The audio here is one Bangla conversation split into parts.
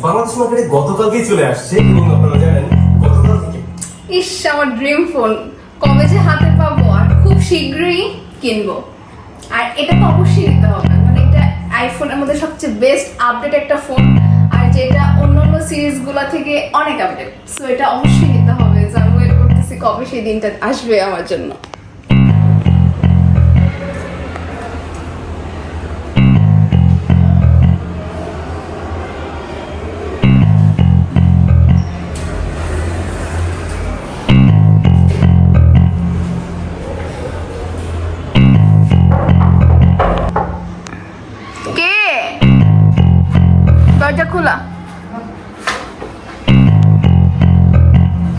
বাংলাদেশ মার্কেটে গতকালকেই চলে আসছে এবং আপনারা জানেন গতকাল থেকে ইস আমার ড্রিম ফোন কবে যে হাতে পাবো আর খুব শীঘ্রই কিনবো। আর এটা তো অবশ্যই নিতে হবে, মানে এটা আইফোনের মধ্যে সবচেয়ে বেস্ট আপডেট একটা ফোন, আর যেটা অন্যান্য সিরিজগুলো থেকে অনেক আপডেট। সো এটা অবশ্যই নিতে হবে। আমি ওয়েট করতেছি কবে সেই দিনটা আসবে আমার জন্য। কে দরজা খোলা?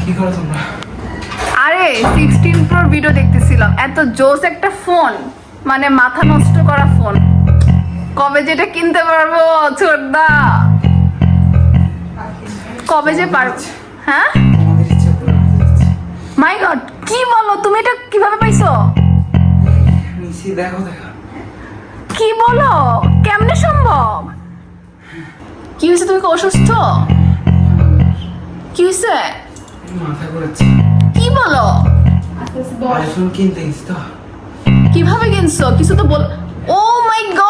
কি করো তোমরা? আরে 16 প্রোর ভিডিও দেখতেছিলাম। এত জোস একটা ফোন, মানে মাথা নষ্ট করা ফোন। কবে যেটা কিনতে পারবো ছোটদা, কবে যে পারবো? হ্যাঁ তোমাদের ইচ্ছা পুরো হতে যাচ্ছে। মাই গড, কি বলো তুমি? এটা কিভাবে পাইছো? নিচে দেখো দেখো। কি বলো? কেমনে সম্ভব? কি হয়েছে? তুমি কি অসুস্থ? কি হয়েছে? মাথা ঘুরাচ্ছে। কি বলো? আইফোন কিনতে গেছি তো। কিভাবে কিনছো? কিছু তো বল। ও মাই গড,